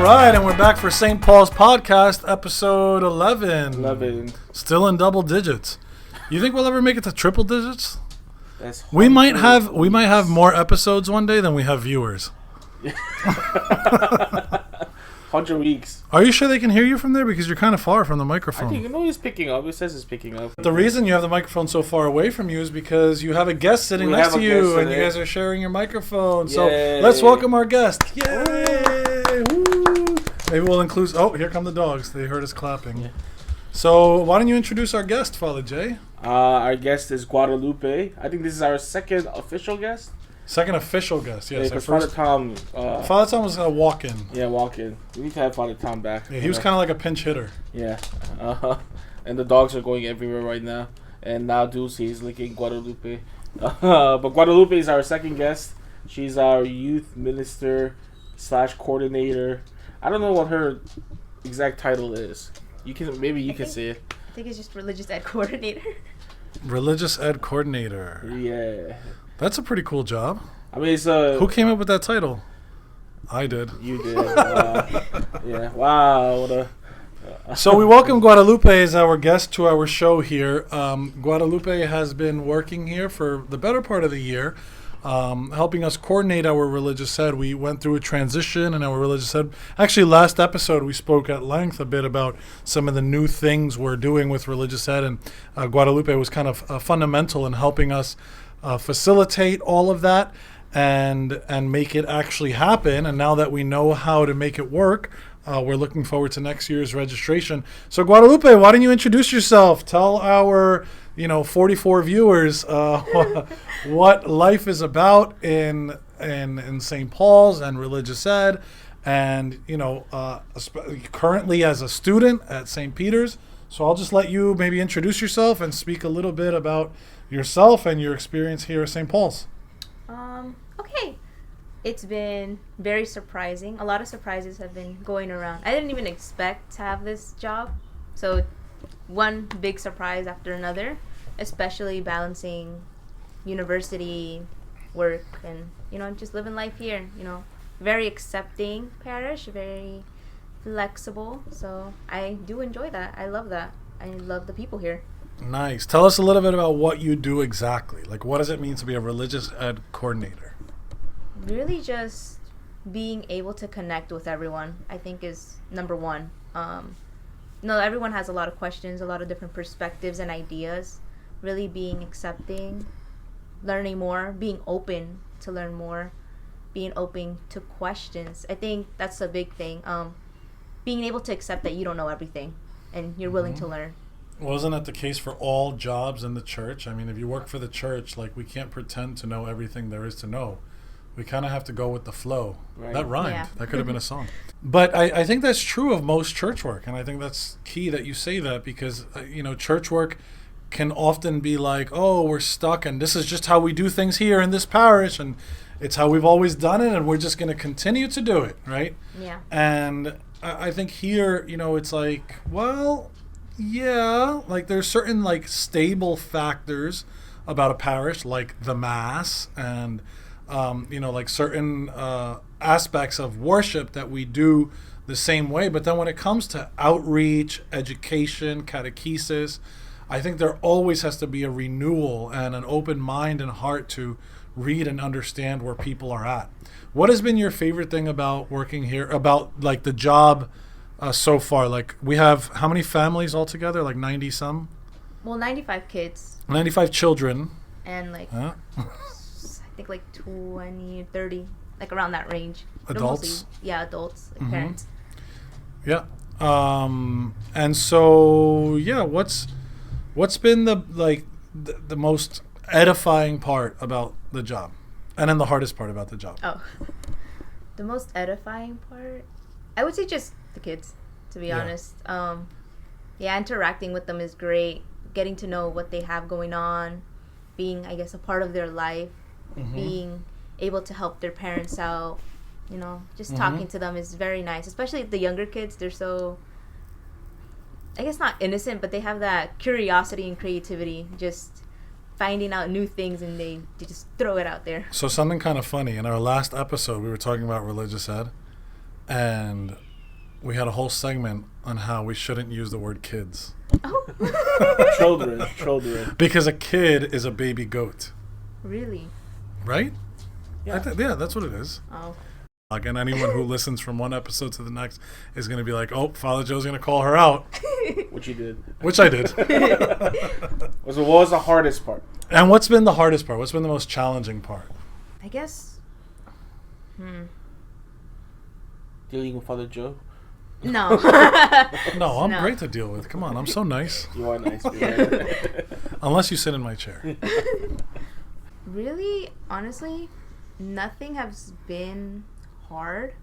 right, and we're back for St. Paul's Podcast, episode 11. 11. Still in double digits. You think we'll ever make it to triple digits? That's we might have more episodes one day than we have viewers. 100 weeks. Are you sure they can hear you from there? Because you're kind of far from the microphone. I think it's picking up. It says it's picking up. The reason you have the microphone so far away from you is because you have a guest sitting next to you, and you guys are sharing your microphone. Yay. So let's welcome our guest. Yay! Woo! Maybe we'll include... Oh, here come the dogs. They heard us clapping. Yeah. So why don't you introduce our guest, Father Jay? Our guest is Guadalupe. I think this is our second official guest. Second official guest, yes. Yeah, Father Tom... Father Tom was a walk-in. Yeah, walk-in. We need to have Father Tom back. Yeah, he was kind of like a pinch hitter. Yeah. And the dogs are going everywhere right now. And now Dulce is licking Guadalupe. But Guadalupe is our second guest. She's our youth minister / coordinator. I don't know what her exact title is. You can say it. I think it's just religious ed coordinator. Religious ed coordinator. Yeah. That's a pretty cool job. I mean, it's who came up with that title? I did. You did. Yeah. Wow. So we welcome Guadalupe as our guest to our show here. Guadalupe has been working here for the better part of the year, helping us coordinate our religious ed. We went through a transition in our religious ed. Actually, last episode we spoke at length a bit about some of the new things we're doing with religious ed, and Guadalupe was kind of fundamental in helping us facilitate all of that and make it actually happen. And now that we know how to make it work, we're looking forward to next year's registration. So Guadalupe, why don't you introduce yourself? Tell our 44 viewers what life is about in St. Paul's and religious ed, and currently as a student at St. Peter's. So I'll just let you maybe introduce yourself and speak a little bit about yourself and your experience here at St. Paul's. Okay. It's been very surprising. A lot of surprises have been going around. I didn't even expect to have this job. So one big surprise after another, especially balancing university, work, and, just living life here. Very accepting parish, very flexible. So I do enjoy that. I love that. I love the people here. Nice. Tell us a little bit about what you do exactly. Like, what does it mean to be a religious ed coordinator? Really just being able to connect with everyone, I think, is number one. Everyone has a lot of questions, a lot of different perspectives and ideas. Really being accepting, learning more, being open to learn more, being open to questions. I think that's a big thing. Being able to accept that you don't know everything and you're willing to learn. Wasn't that the case for all jobs in the church? I mean, if you work for the church, we can't pretend to know everything there is to know. We kind of have to go with the flow. Right. That rhymed. Yeah. That could have been a song. But I think that's true of most church work. And I think that's key that you say that because, church work can often be like, oh, we're stuck and this is just how we do things here in this parish. And it's how we've always done it. And we're just going to continue to do it. Right? Yeah. And I think here, it's like, well... Yeah, there's certain stable factors about a parish, like the Mass and certain aspects of worship that we do the same way. But then when it comes to outreach, education, catechesis, I think there always has to be a renewal and an open mind and heart to read and understand where people are at. What has been your favorite thing about working here, about the job so far? We have how many families altogether? 90 some? Well, 95 kids. 95 children. And I think 20, 30, around that range. Adults? Adults, parents. Yeah. And so, what's been the most edifying part about the job? And then the hardest part about the job? Oh. The most edifying part? I would say just the kids, to be honest. Interacting with them is great. Getting to know what they have going on, being, I guess, a part of their life, being able to help their parents out, just talking to them is very nice. Especially the younger kids, they're so, I guess not innocent, but they have that curiosity and creativity, just finding out new things, and they just throw it out there. So something kind of funny, in our last episode, we were talking about religious ed, and we had a whole segment on how we shouldn't use the word kids. Oh. Children. Because a kid is a baby goat. Really? Right? Yeah. That's what it is. Oh. And anyone who listens from one episode to the next is going to be like, oh, Father Joe's going to call her out. Which you did. Which I did. What was the hardest part? And what's been the hardest part? What's been the most challenging part? I guess. Dealing with Father Joe? No. No, I'm No. great to deal with. Come on, I'm so nice. You are nice. Man. Unless you sit in my chair. Really, honestly, nothing has been hard,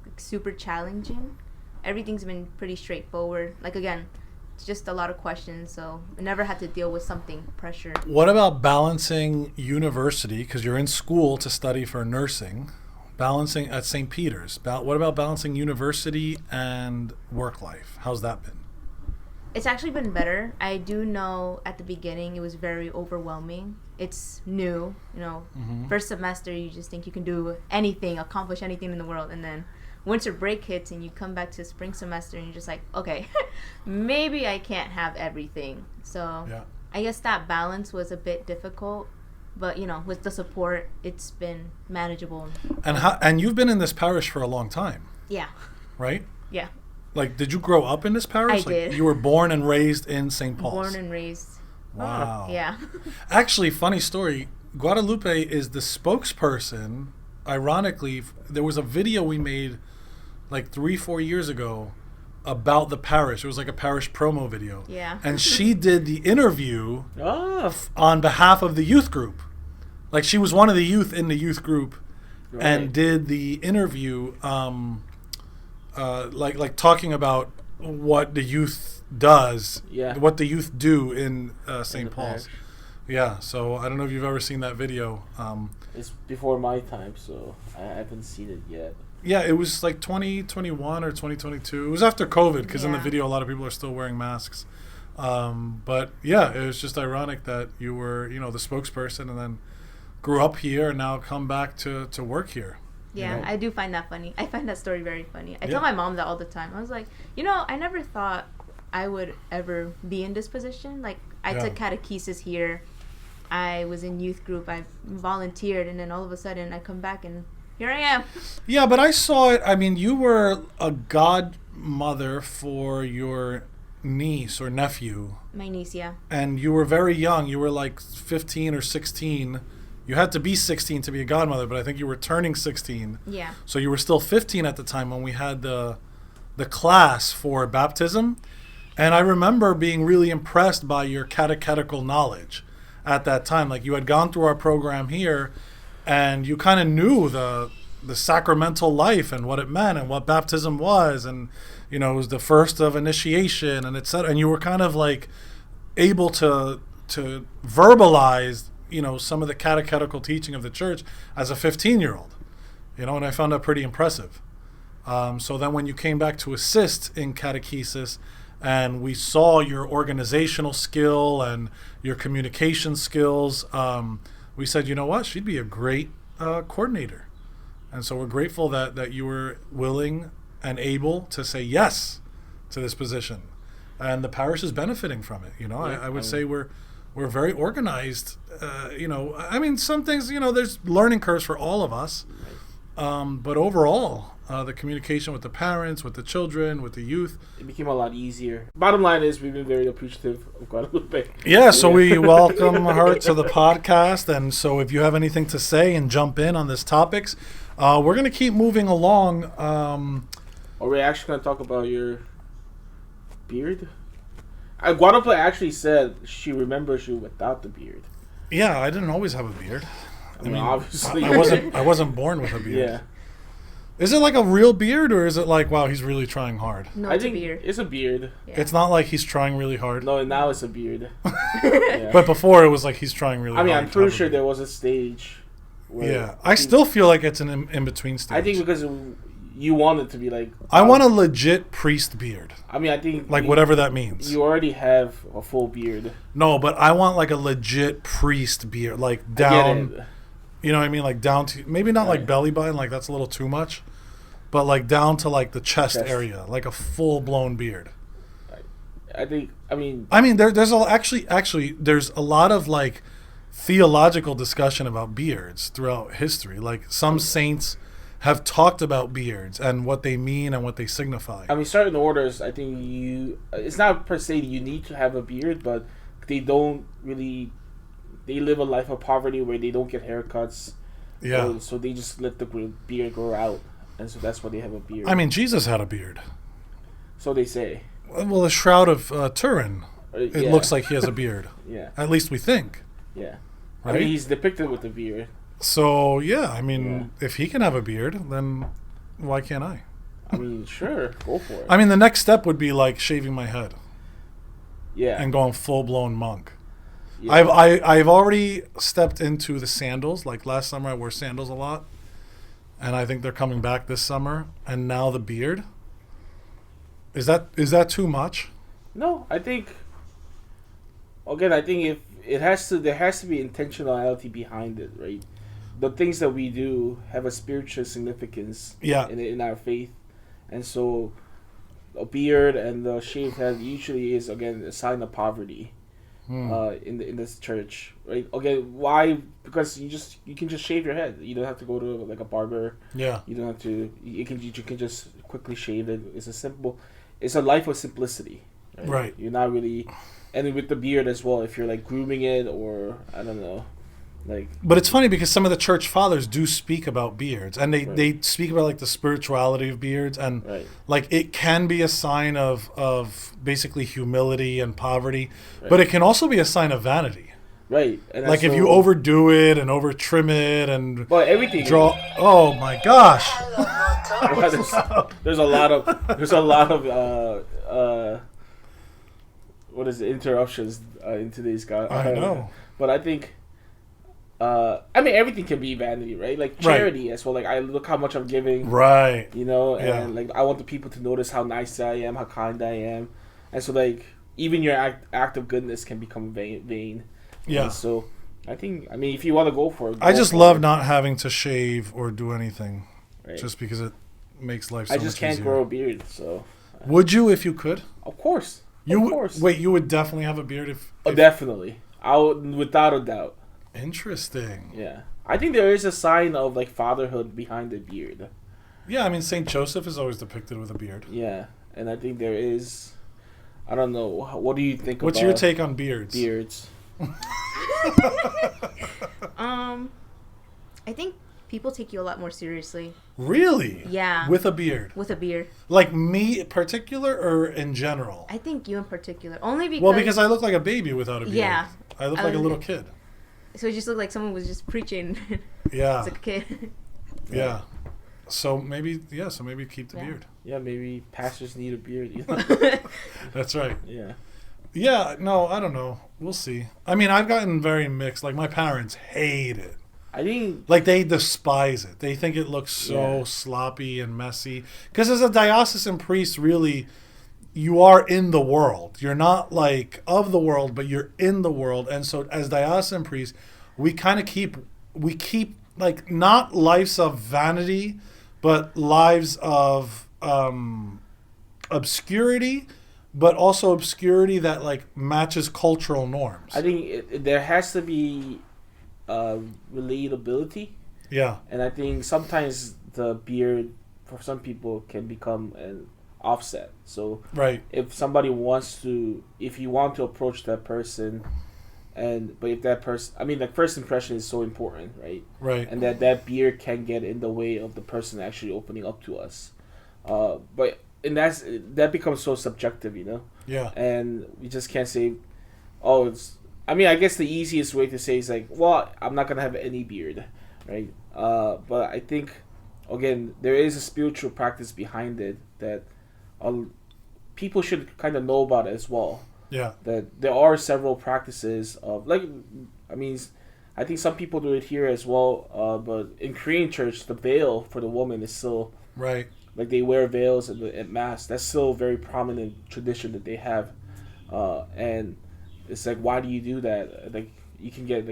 like super challenging. Everything's been pretty straightforward. Like, again, it's just a lot of questions, so I never had to deal with something pressure. What about balancing university, because you're in school to study for nursing, balancing at St. Peter's? What about balancing university and work life? How's that been? It's actually been better. I do know at the beginning it was very overwhelming. It's new, First semester you just think you can do anything, accomplish anything in the world, and then winter break hits and you come back to spring semester and you're just like, okay, maybe I can't have everything. So Yeah. I guess that balance was a bit difficult, but with the support, it's been manageable. And you've been in this parish for a long time, Yeah. right? Yeah. Like, did you grow up in this parish? I did. You were born and raised in St. Paul's. Born and raised. Wow. Yeah. Actually, funny story. Guadalupe is the spokesperson. Ironically, there was a video we made like 3-4 years ago about the parish. It was like a parish promo video. Yeah. And she did the interview Oh. on behalf of the youth group. Like, she was one of the youth in the youth group and did the interview like talking about what the youth does, what the youth do in St. Paul's. Parish. Yeah, so I don't know if you've ever seen that video. It's before my time, so I haven't seen it yet. Yeah, it was like 2021 or 2022. It was after COVID, because in the Yeah. video a lot of people are still wearing masks. But yeah, it was just ironic that you were, the spokesperson and then grew up here and now come back to work here. Yeah, I do find that funny. I find that story very funny. I Yeah. tell my mom that all the time. I was like, I never thought I would ever be in this position. Like, I Yeah. took catechesis here. I was in youth group. I volunteered, and then all of a sudden I come back and here I am. Yeah, but I saw it. I mean, you were a godmother for your niece or nephew, My niece, yeah. and you were very young. You were like 15 or 16. You had to be 16 to be a godmother, but I think you were turning 16. Yeah. So you were still 15 at the time when we had the class for baptism. And I remember being really impressed by your catechetical knowledge at that time. Like, you had gone through our program here and you kind of knew the sacramental life and what it meant and what baptism was. And, it was the first of initiation and et cetera. And you were kind of like able to verbalize, some of the catechetical teaching of the church as a 15-year-old, and I found that pretty impressive. So then when you came back to assist in catechesis and we saw your organizational skill and your communication skills, we said, you know what, she'd be a great coordinator. And so we're grateful that you were willing and able to say yes to this position. And the parish is benefiting from it. I would say we're very organized. Some things, there's learning curves for all of us. But overall, the communication with the parents, with the children, with the youth, It became a lot easier. Bottom line is, we've been very appreciative of Guadalupe. Yeah, so we welcome her to the podcast. And so if you have anything to say and jump in on this topics, we're going to keep moving along. Are we actually going to talk about your beard? Guadalupe actually said she remembers you without the beard. Yeah, I didn't always have a beard. I mean, obviously. I wasn't born with a beard. Yeah. Is it like a real beard, or is it like, wow, he's really trying hard? No, I it's a think beard. it's a beard. Yeah. It's not like he's trying really hard. No, now it's a beard. Yeah. But before it was like he's trying really hard. I'm pretty to sure have a there was a stage where... Yeah, I still feel like it's an in-between stage. I think because you want it to be like... I want a legit priest beard. I mean, I think... Like, whatever that means. You already have a full beard. No, but I want like a legit priest beard. Like down... You know what I mean? Like down to... Maybe not like belly button, like that's a little too much. but like down to like the chest Chest. area, like a full blown beard. I think. I mean, There's actually there's a lot of like theological discussion about beards throughout history. Like some saints have talked about beards and what they mean and what they signify. certain orders. I think it's not per se you need to have a beard, but they don't really. They live a life of poverty where they don't get haircuts. Yeah. So they just let the beard grow out, and so that's why they have a beard. I mean, Jesus had a beard. So they say. Well, the Shroud of Turin, it Yeah. looks like he has a beard. Yeah. At least we think. Yeah. Right? I mean, he's depicted with a beard. So, yeah, I mean, if he can have a beard, then why can't I? I mean, sure, go for it. I mean, the next step would be like shaving my head Yeah. and going full-blown monk. Yeah. I've already stepped into the sandals. Like last summer I wore sandals a lot, and I think they're coming back this summer. And now the beard. Is that too much? No, I think. Again, I think if there has to be intentionality behind it, right? The things that we do have a spiritual significance. Yeah. In our faith, and so a beard and the shaved head usually is again a sign of poverty. In this church, right? Okay, why? Because you can just shave your head. You don't have to go to like a barber. Yeah. You don't have to. You can just quickly shave it. It's a life of simplicity. Right. You're not really, and with the beard as well. If you're like grooming it or I don't know, like. But it's funny because some of the church fathers do speak about beards, and they speak about like the spirituality of beards, and like it can be a sign of basically humility and poverty, but it can also be a sign of vanity. Right. And like if you overdo it and over trim it and everything oh my gosh. there's a lot of what is it, interruptions in today's guy. I know. But I think everything can be vanity, right? Like charity as well. Like I look how much I'm giving. Right. You know, and like I want the people to notice how nice I am, how kind I am. And so like even your act of goodness can become vain. Yeah. And so I think if you want to go for it. I just love not having to shave or do anything. Right. Just because it makes life so much easier. I just can't grow a beard, so. Would you if you could? Of course. Of course. Wait, you would definitely have a beard if definitely. I would, without a doubt. Interesting. Yeah. I think there is a sign of like fatherhood behind the beard. Yeah, I mean Saint Joseph is always depicted with a beard. Yeah, and I think there is. I don't know. What do you think? What's your take on beards? Beards. I think people take you a lot more seriously. Really? Yeah. With a beard. With a beard. Like me in particular or in general? I think you in particular. Only because. Well, because I look like a baby without a beard. Yeah. I look like a little kid. So it just looked like someone was just preaching. Yeah. As a kid. Yeah. So maybe keep the beard. Yeah, maybe pastors need a beard. You know? That's right. Yeah. Yeah, no, I don't know. We'll see. I mean, I've gotten very mixed. Like, my parents hate it. I think... Like, they despise it. They think it looks so sloppy and messy. Because as a diocesan priest, really, you are in the world. You're not, like, of the world, but you're in the world. And so, as diocesan priests, we kind of keep, like, not lives of vanity, but lives of obscurity, but also obscurity that like matches cultural norms. I think there has to be relatability. Yeah. And I think sometimes the beard for some people can become an offset. So right. If somebody if you want to approach that person, but if that person, the first impression is so important, right? Right. And that beard can get in the way of the person actually opening up to us. That becomes so subjective, you know? Yeah. And we just can't say, oh, I guess the easiest way to say is like, well, I'm not going to have any beard, right? But I think, again, there is a spiritual practice behind it that people should kind of know about it as well. Yeah. That there are several practices of, I think some people do it here as well, but in Korean church, the veil for the woman is still... Right. Like they wear veils at mass. That's still a very prominent tradition that they have, and it's like, why do you do that? Like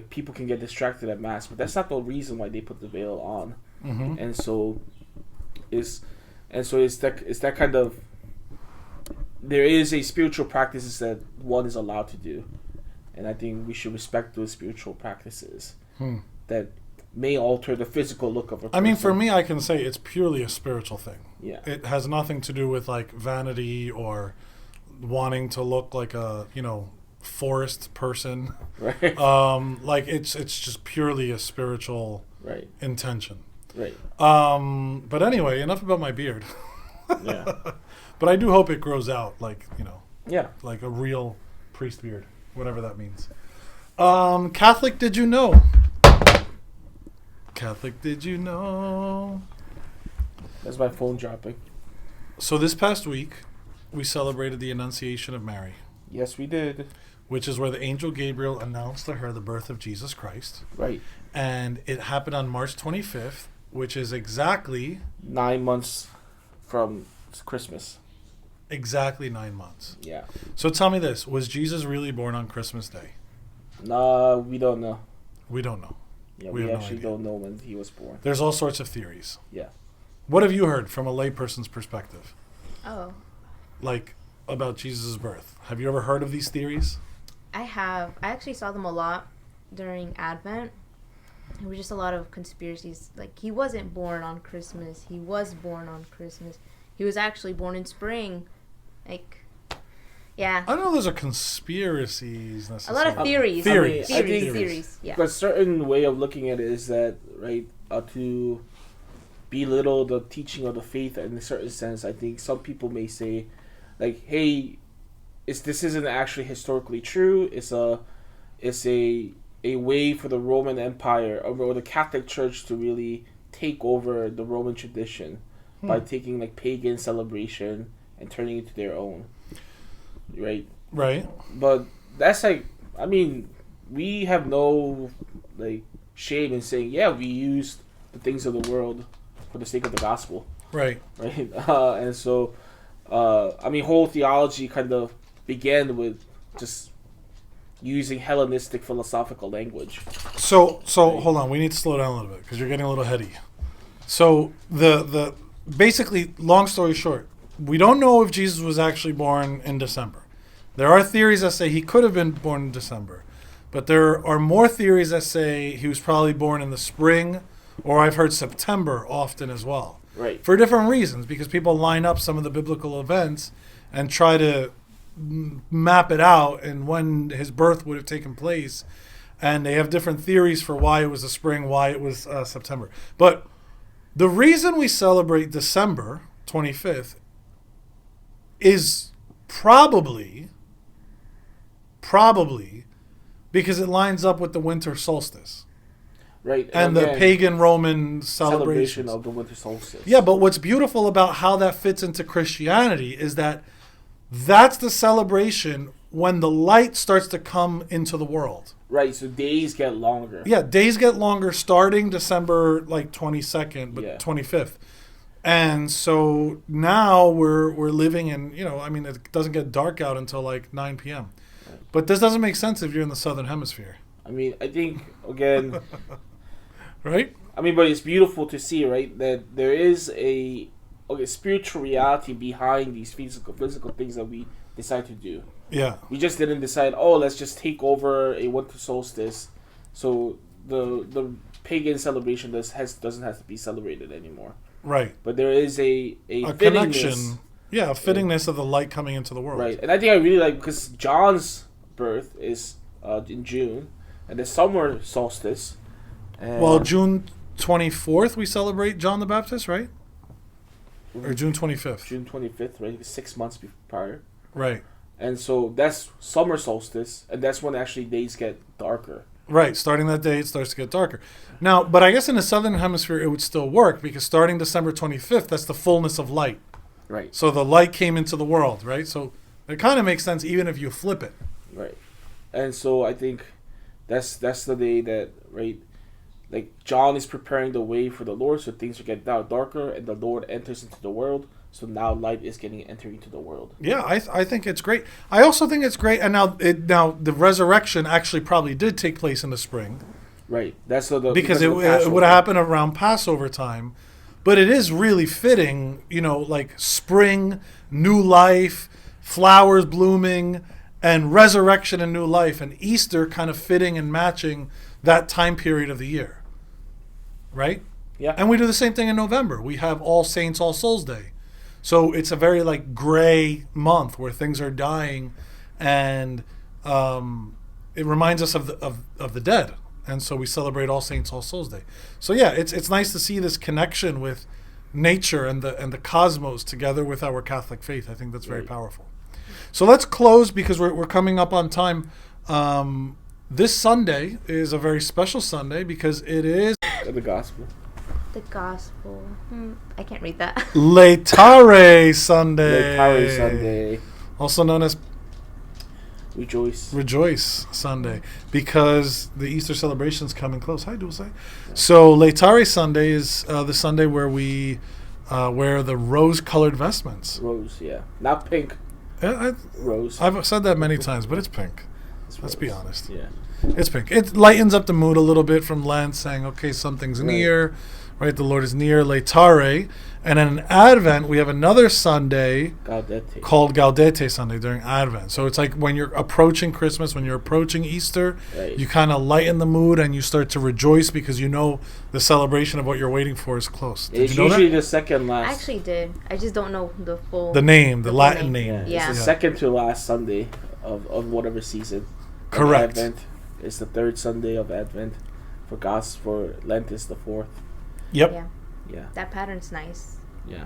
people can get distracted at mass, but that's not the reason why they put the veil on. Mm-hmm. And so, And so it's that kind of, there is a spiritual practices that one is allowed to do, and I think we should respect those spiritual practices that may alter the physical look of a person. I mean, for me, I can say it's purely a spiritual thing. Yeah. It has nothing to do with like vanity or wanting to look like a, forest person. Right. Like it's just purely a spiritual Right. intention. Right. But anyway, enough about my beard. Yeah. But I do hope it grows out like, Yeah. like a real priest beard, whatever that means. Catholic, did you know? Catholic, did you know? That's my phone dropping. So this past week, we celebrated the Annunciation of Mary, Yes, we did. which is where the angel Gabriel announced to her the birth of Jesus Christ. Right. And it happened on March 25th, which is exactly 9 months from Christmas. 9 months. Yeah. So tell me this, was Jesus really born on Christmas Day? Nah, we don't know. We don't know. Yeah, We we have no actually idea. don't know when he was born. There's all sorts of theories. Yeah. What have you heard from a layperson's perspective? Oh, Like, about Jesus' birth? Have you ever heard of these theories? I have. I actually saw them a lot during Advent. It was just a lot of conspiracies. Like, he wasn't born on Christmas. He was born on Christmas. He was actually born in spring. Like, yeah. I don't know those are conspiracies A necessarily. lot of theories. Theories. I think- Theories. Yeah. A certain way of looking at it is that, right, to belittle the teaching of the faith in a certain sense, I think some people may say, like, hey, this isn't actually historically true. It's a way for the Roman Empire or the Catholic Church to really take over the Roman tradition by taking like pagan celebration and turning it to their own. Right? Right. But that's like, I mean, we have no like shame in saying, yeah, we used the things of the world for the sake of the gospel, Right. right? And so, I mean, whole theology kind of began with just using Hellenistic philosophical language. So hold on. We need to slow down a little bit because you're getting a little heady. So the basically, long story short, we don't know if Jesus was actually born in December. There are theories that say he could have been born in December, but there are more theories that say he was probably born in the spring, or I've heard September often as well. Right. For different reasons, because people line up some of the biblical events and try to map it out and when his birth would have taken place, and they have different theories for why it was the spring, why it was September. But the reason we celebrate December 25th is probably because it lines up with the winter solstice Right. and the again, pagan Roman celebration celebrations. of the winter solstice. Yeah, but what's beautiful about how that fits into Christianity is that that's the celebration when the light starts to come into the world. Right. So days get longer. Yeah, days get longer starting December like 22nd, but Yeah. 25th. And so now we're living in, I mean, it doesn't get dark out until like 9 p.m. Right. But this doesn't make sense if you're in the southern hemisphere, I mean, I think again. right? I mean, but it's beautiful to see, right, that there is a spiritual reality behind these physical things that we decide to do. Yeah. We just didn't decide, let's just take over a winter solstice, so the pagan celebration doesn't have to be celebrated anymore. Right. But there is a A fittingness, connection. Yeah, a fittingness of the light coming into the world. right? And I think I really like, because John's birth is in June, and the summer solstice. And Well, June 24th we celebrate John the Baptist, right? Or June 25th. June 25th, right? 6 months prior. Right. And so that's summer solstice, and that's when actually days get darker. Right, starting that day, it starts to get darker. Now, but I guess in the southern hemisphere, it would still work because starting December 25th, that's the fullness of light. Right. So the light came into the world, right? So it kind of makes sense even if you flip it. Right. And so I think that's the day that, right, like John is preparing the way for the Lord, so things will get darker, and the Lord enters into the world. So now light is entering into the world. Yeah, I think it's great. I also think it's great. And now the resurrection actually probably did take place in the spring. Right. That's Because it would have happened around Passover time. But it is really fitting, like spring, new life, flowers blooming, and resurrection and new life, and Easter kind of fitting and matching that time period of the year. Right? Yeah. And we do the same thing in November. We have All Saints, All Souls Day. So it's a very like gray month where things are dying, and it reminds us of the dead. And so we celebrate All Saints, All Souls Day. So yeah, it's nice to see this connection with nature and the cosmos together with our Catholic faith. I think that's very powerful. So let's close because we're coming up on time. This Sunday is a very special Sunday because it is The gospel. The gospel. I can't read that. Laetare Sunday. Laetare Sunday. Also known as Rejoice Sunday, because the Easter celebration's coming close. Hi, Dulce. So Laetare Sunday is the Sunday where we wear the rose-colored vestments. Rose, yeah. Not pink. Rose. I've said that many times, but it's pink. Let's be honest. Yeah. It's pink. It lightens up the mood a little bit from Lent, saying, okay, something's near, right? The Lord is near, Laetare. And then in Advent, we have another Sunday called Gaudete Sunday during Advent. So it's like when you're approaching Christmas, when you're approaching Easter, you kind of lighten the mood and you start to rejoice because you know the celebration of what you're waiting for is close. Did you know usually that? The second last. I actually did. I just don't know the full... The name, the Latin name. Yeah. It's the second to last Sunday of whatever season. Correct. Advent is the third Sunday of Advent. For Lent is the fourth. Yep. Yeah. That pattern's nice. Yeah.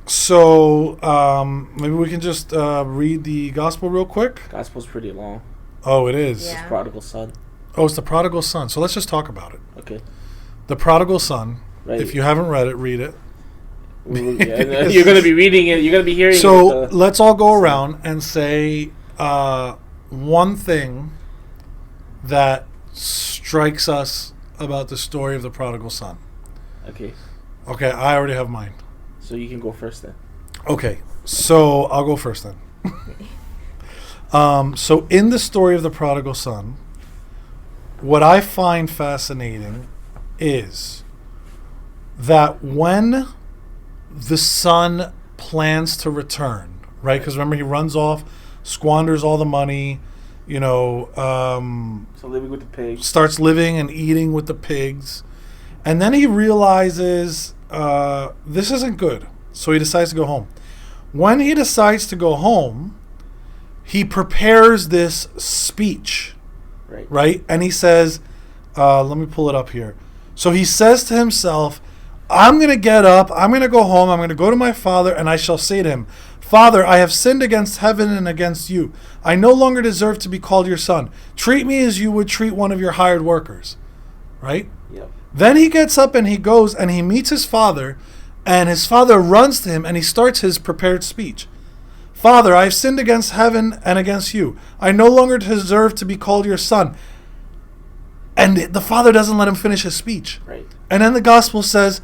So maybe we can just read the gospel real quick. Gospel's pretty long. Oh, it is. Yeah. It's Prodigal Son. Oh, it's the Prodigal Son. So let's just talk about it. Okay. The Prodigal Son. Right. If you haven't read it, read it. You're going to be reading it. You're going to be hearing it. So let's all go around and say one thing that strikes us about the story of the Prodigal Son. Okay. Okay, I already have mine. So you can go first then. Okay, so I'll go first then. So in the story of the Prodigal Son, what I find fascinating is that when the son plans to return, right? Because remember, he runs off, squanders all the money, so living with the pigs. Starts living and eating with the pigs. And then he realizes this isn't good. So he decides to go home. When he decides to go home, he prepares this speech. Right? And he says, let me pull it up here. So he says to himself, I'm going to get up, I'm going to go home, I'm going to go to my father, and I shall say to him, Father, I have sinned against heaven and against you. I no longer deserve to be called your son. Treat me as you would treat one of your hired workers. Right? Yep. Then he gets up and he goes and he meets his father, and his father runs to him and he starts his prepared speech. Father, I have sinned against heaven and against you. I no longer deserve to be called your son. And the father doesn't let him finish his speech. Right. And then the gospel says,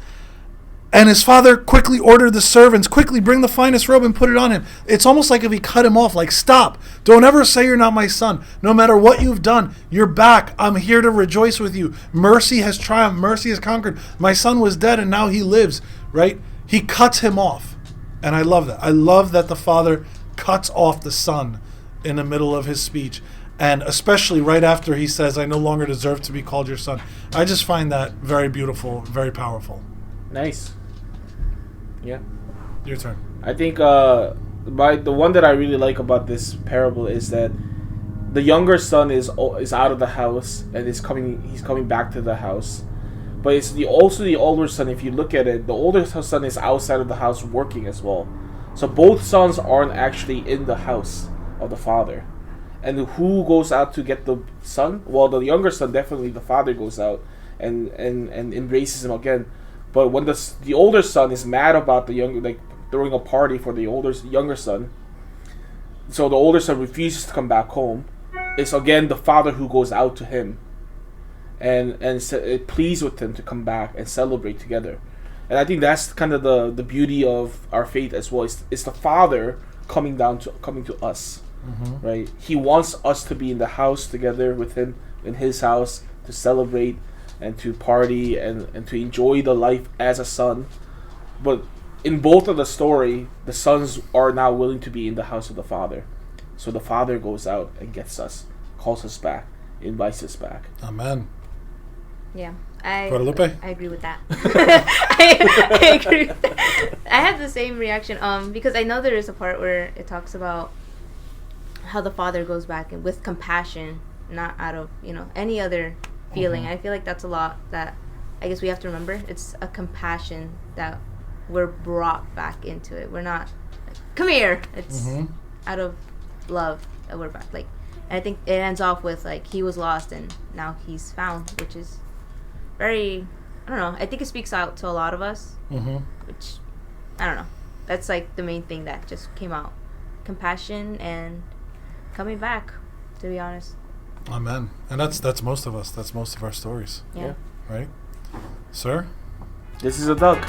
and his father quickly ordered the servants, quickly bring the finest robe and put it on him. It's almost like if he cut him off, like, stop. Don't ever say you're not my son. No matter what you've done, you're back. I'm here to rejoice with you. Mercy has triumphed. Mercy has conquered. My son was dead and now he lives, right? He cuts him off. And I love that. I love that the father cuts off the son in the middle of his speech. And especially right after he says, I no longer deserve to be called your son. I just find that very beautiful, very powerful. Nice. Yeah. Your turn. I think the one that I really like about this parable is that the younger son is out of the house and he's coming back to the house. But it's also the older son, if you look at it, the older son is outside of the house working as well. So both sons aren't actually in the house of the father. And who goes out to get the son? Well, the younger son, definitely the father goes out and embraces him again. But when the older son is mad about the younger, like throwing a party for the younger son, so the older son refuses to come back home, it's again the father who goes out to him and pleads with him to come back and celebrate together. And I think that's kind of the beauty of our faith as well. It's the father coming to us. Mm-hmm. Right? He wants us to be in the house together with him, in his house, to celebrate and to party and to enjoy the life as a son. but in both of the story, the sons are now willing to be in the house of the father. So the father goes out and gets us, calls us back, invites us back. Amen. Yeah. Guadalupe? I agree with that. I agree with that. I have the same reaction because I know there is a part where it talks about how the father goes back and with compassion, not out of, any other feeling. I feel like that's a lot that I guess we have to remember. It's a compassion that we're brought back into it. We're not like, come here. It's out of love that we're back. Like, and I think it ends off with like he was lost and now he's found, which is very, I don't know. I think it speaks out to a lot of us, which I don't know. That's like the main thing that just came out: compassion and coming back. To be honest. Amen. And that's most of us. That's most of our stories. Yeah. Right, sir. This is a duck.